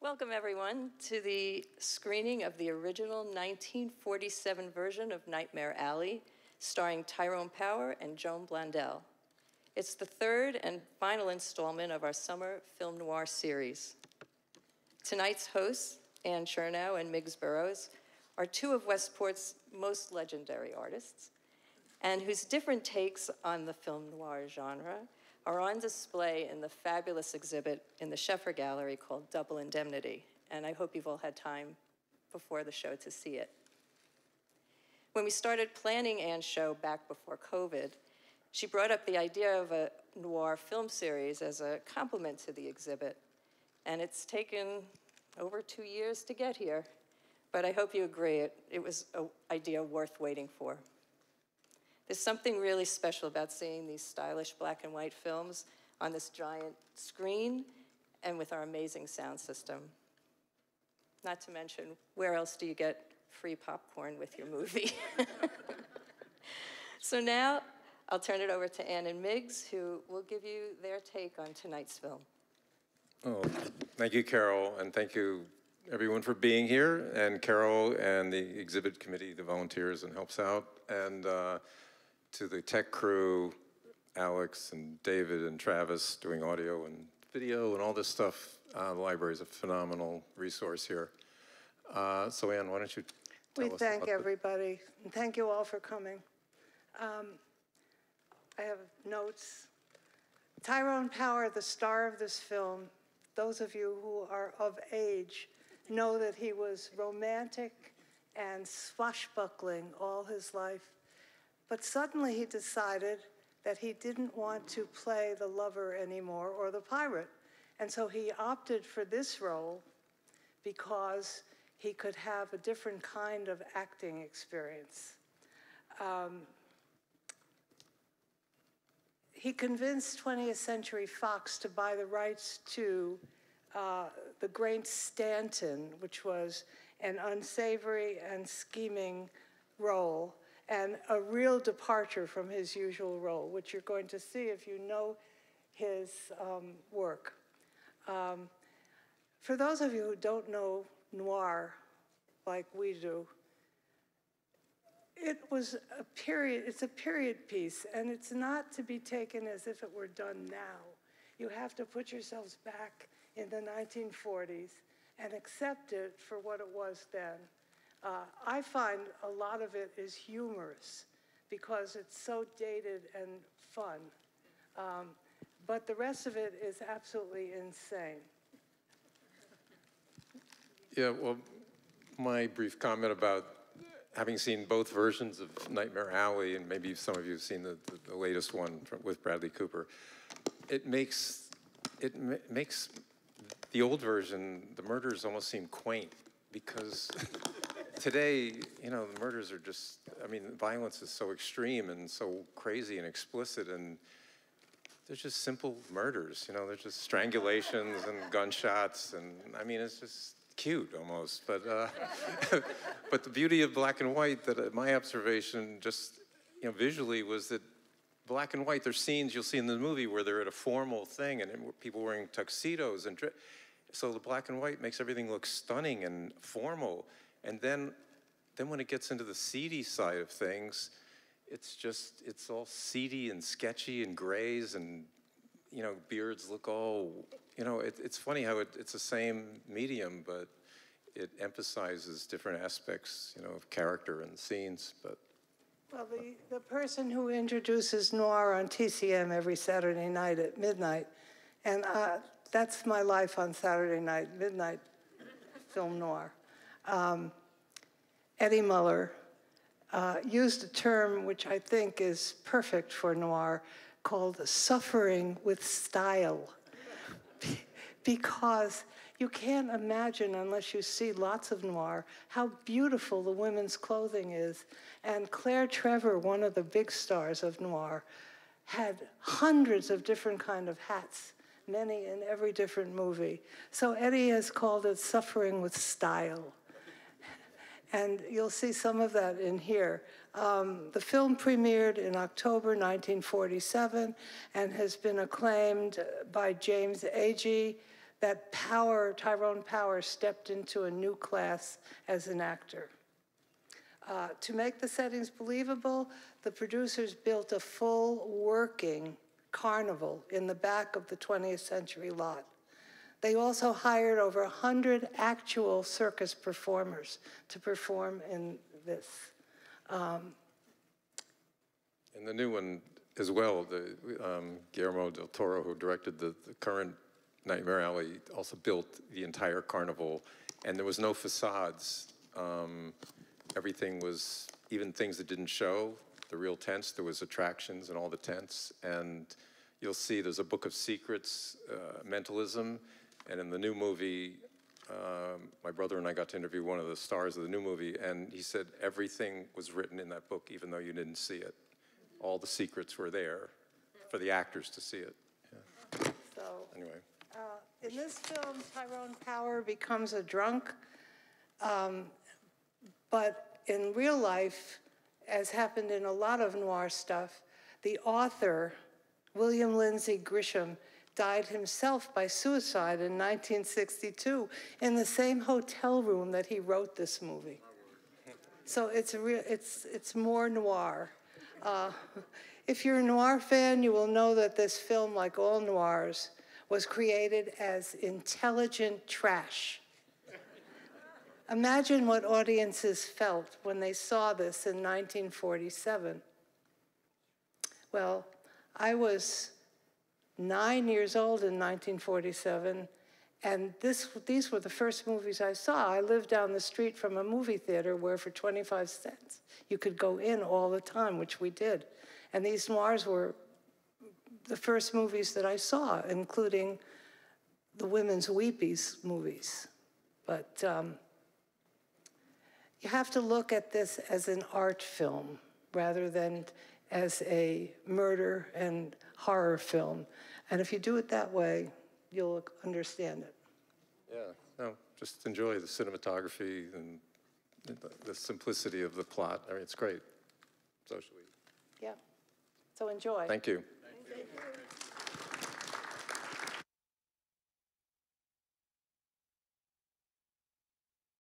Welcome, everyone, to the screening of the original 1947 version of Nightmare Alley, starring Tyrone Power and Joan Blondell. It's the third and final installment of our summer Film Noir series. Tonight's hosts, Anne Chernow and Miggs Burroughs, are two of Westport's most legendary artists, and whose different takes on the film noir genre are on display in the fabulous exhibit in the Sheffer Gallery called Double Indemnity, and I hope you've all had time before the show to see it. When we started planning Anne's show back before COVID, she brought up the idea of a noir film series as a complement to the exhibit, and it's taken over 2 years to get here, but I hope you agree it was an idea worth waiting for. There's something really special about seeing these stylish black and white films on this giant screen and with our amazing sound system. Not to mention, where else do you get free popcorn with your movie? So now, I'll turn it over to Anne and Miggs, who will give you their take on tonight's film. Oh, thank you, Carol, and thank you, everyone, for being here, and Carol and the exhibit committee, the volunteers and helps out, and to the tech crew, Alex and David and Travis doing audio and video and all this stuff. The library is a phenomenal resource here. So Anne, why don't you tell us We thank everybody, and thank you all for coming. I have notes. Tyrone Power, the star of this film, those of you who are of age know that he was romantic and swashbuckling all his life. But suddenly he decided that he didn't want to play the lover anymore or the pirate. And so he opted for this role because he could have a different kind of acting experience. He convinced 20th Century Fox to buy the rights to The Great Stanton, which was an unsavory and scheming role, and a real departure from his usual role, which you're going to see if you know his work. For those of you who don't know noir like we do, it's a period piece, and it's not to be taken as if it were done now. You have to put yourselves back in the 1940s and accept it for what it was then. I find a lot of it is humorous because it's so dated and fun. But the rest of it is absolutely insane. Yeah, well, my brief comment about having seen both versions of Nightmare Alley, and maybe some of you have seen the latest one with Bradley Cooper, it makes the old version, the murders almost seem quaint, because today, you know, the murders are just, I mean, violence is so extreme and so crazy and explicit, and they're just simple murders, you know, they're just strangulations and gunshots, and I mean, it's just cute almost, but but the beauty of black and white, that my observation just, you know, visually was that black and white, there's scenes you'll see in the movie where they're at a formal thing and people wearing tuxedos, and so the black and white makes everything look stunning and formal. And then when it gets into the seedy side of things, it's all seedy and sketchy and grays, and, you know, beards look all, you know, it's funny how it's the same medium, but it emphasizes different aspects, you know, of character and scenes, but. Well, the person who introduces noir on TCM every Saturday night at midnight, and that's my life on Saturday night, midnight film noir. Eddie Muller used a term which I think is perfect for noir, called suffering with style. Because you can't imagine, unless you see lots of noir, how beautiful the women's clothing is. And Claire Trevor, one of the big stars of noir, had hundreds of different kind of hats, many in every different movie. So Eddie has called it suffering with style. And you'll see some of that in here. The film premiered in October 1947 and has been acclaimed by James Agee, that Tyrone Power stepped into a new class as an actor. To make the settings believable, the producers built a full working carnival in the back of the 20th Century lot. They also hired over 100 actual circus performers to perform in this. And the new one as well, Guillermo del Toro, who directed the current Nightmare Alley, also built the entire carnival, and there was no facades. Everything was, even things that didn't show, the real tents, there was attractions in all the tents, and you'll see there's a book of secrets, mentalism, and in the new movie, my brother and I got to interview one of the stars of the new movie, and he said everything was written in that book, even though you didn't see it. All the secrets were there for the actors to see it. Yeah. So, anyway. In this film, Tyrone Power becomes a drunk, but in real life, as happened in a lot of noir stuff, the author, William Lindsay Grisham, died himself by suicide in 1962 in the same hotel room that he wrote this movie. So it's more noir. If you're a noir fan, you will know that this film, like all noirs, was created as intelligent trash. Imagine what audiences felt when they saw this in 1947. Well, I was 9 years old in 1947, and these were the first movies I saw. I lived down the street from a movie theater where for 25 cents you could go in all the time, which we did. And these noirs were the first movies that I saw, including the women's Weepies movies. But you have to look at this as an art film rather than as a murder and horror film. And if you do it that way, you'll understand it. Yeah, no, just enjoy the cinematography and the simplicity of the plot. I mean, it's great. So sweet. Yeah, so enjoy. Thank you.